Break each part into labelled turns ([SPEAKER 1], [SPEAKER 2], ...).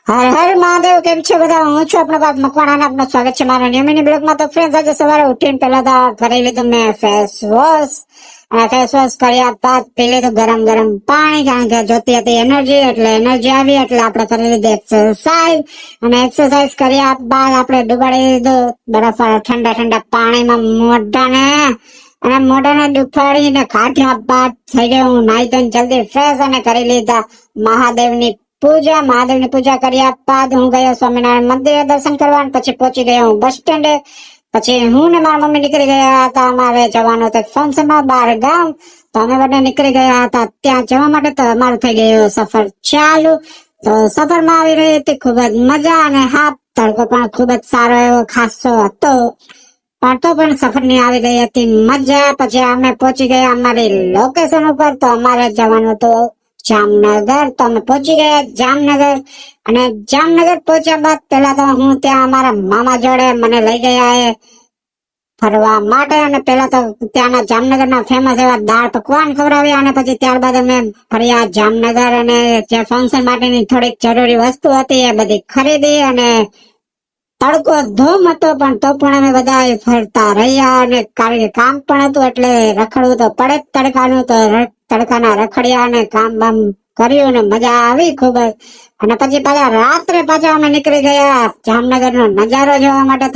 [SPEAKER 1] હર હર મહાદેવ. કેમ છે બધા? હું છું આપણા બાપ મકવાણા. આપનું સ્વાગત છે મારા નિયમિત બ્લોગમાં. તો ફ્રેન્ડ, આજે સવારે ઉઠીને પેલા તો કરી લીધું મેં ફેસ વોશ, અને ફેસ વોશ કર્યા બાદ પી લીધું ગરમ ગરમ પાણી, કારણ કે જોતી હતી એનર્જી. એટલે એનર્જી આવી એટલે આપણે કરી લીધી એક્સરસાઇઝ, અને એક્સરસાઇઝ કર્યા બાદ આપણે ડુબાડી દીધું બરફ ઠંડા ઠંડા પાણીમાં મોઢાને, અને મોઢાને દુફાડીને કાઢ્યા બાદ થઈ ગયો હું નાઈ ધોઈને જલ્દી ફ્રેશ, અને કરી લીધા મહાદેવની પૂજા. મહાદેવની પૂજા કર્યા બાદ હું ગયો સ્વામિનારાયણ મંદિરે દર્શન કરવા, પછી પહોંચી ગયો હું બસ સ્ટેન્ડે. પછી હું ને મારા મમ્મી નીકળી ગયા હતા, અમારે જવાનું હતું ફંક્શનમાં બહાર ગામ. તો અમે બંને નીકળી ગયા હતા ત્યાં જવા માટે. તો અમારો થઈ ગયો સફર ચાલુ. તો સફરમાં આવી રહી હતી ખૂબ જ મજા, અને હા, તડકો પણ ખૂબ જ સારો એવો ખાસો હતો, પણ તો પણ સફરની આવી ગઈ હતી મજા. પછી અમે પહોંચી ગયા અમારી લોકેશન ઉપર. તો અમારે જવાનું હતું જામનગર. તો અમે પહોંચી ગયા જામનગર, અને જામનગર પહોંચ્યા બાદ પેલા તો હું ત્યાં અમારા મામા જોડે મને લઈ ગયા એ ફરવા માટે. અને પેલા તો ત્યાંના જામનગરના ફેમસ એવા દાળ પકવાન ખવડાવ્યા, અને પછી ત્યારબાદ અમે ફર્યા જામનગર, અને જે ફંક્શન માટેની થોડીક જરૂરી વસ્તુ હતી એ બધી ખરીદી. અને તડકો ધૂમ હતો, પણ તો પણ અમે બધા ફરતા રહ્યા, અને કારણ કે કામ પણ હતું એટલે રખડવું તો પડે જ તડકાનું. તો તડકાના રખડ્યા અને કામ બામ કર્યું, ને મજા આવી ખૂબ જ. અને પછી પાછા રાત્રે પાછા અમે નીકળી ગયા જામનગરનો નજારો જોવા માટે.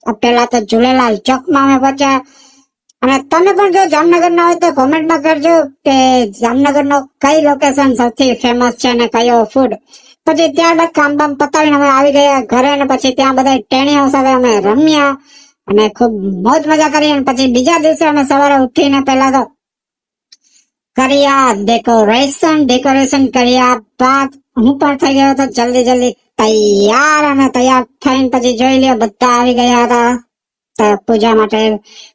[SPEAKER 1] તો પેલા તો ઝૂલેલાલ ચોકમાં અમે પહોંચ્યા. અને તમે પણ જો જામનગર ના હોય તો કોમેન્ટમાં કરજો કે જામનગરનો કઈ લોકેશન સૌથી ફેમસ છે અને કયો ફૂડ. પછી ત્યારબાદ કામ બામ પતાવીને અમે આવી ગયા ઘરે, અને પછી ત્યાં બધા ટેણીઓ સાથે અમે રમ્યા અને ખૂબ મોજ મજા કરી. અને પછી બીજા દિવસે અમે સવારે ઉઠીને પેલા તો કર્યા ડેકોરેશન કર્યા બાદ હું પણ થઈ ગયો હતો જલ્દી તૈયાર. અને તૈયાર થઈને પછી જોઈ લ્યો બધા આવી ગયા હતા પૂજા માટે.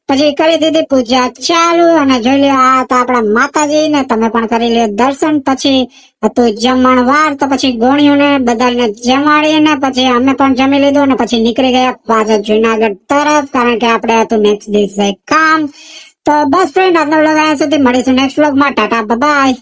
[SPEAKER 1] પછી કરી દીધી પૂજા ચાલુ, અને જોઈ લ્યો આ હતા આપણા માતાજી, ને તમે પણ કરી લ્યો દર્શન. પછી હતું જમણવાર. તો પછી ગોણીઓને બધાને જમાડીને પછી અમે પણ જમી લીધું, અને પછી નીકળી ગયા પાછા જુનાગઢ તરફ, કારણ કે આપણે હતું નેક્સ્ટ દિવસે કામ. તો બસ ફ્રેન્ડ, આજનો વ્લોગ અહીંયા સુધી. મળીશું નેક્સ્ટ વ્લોગમાં. ટાટા બાય.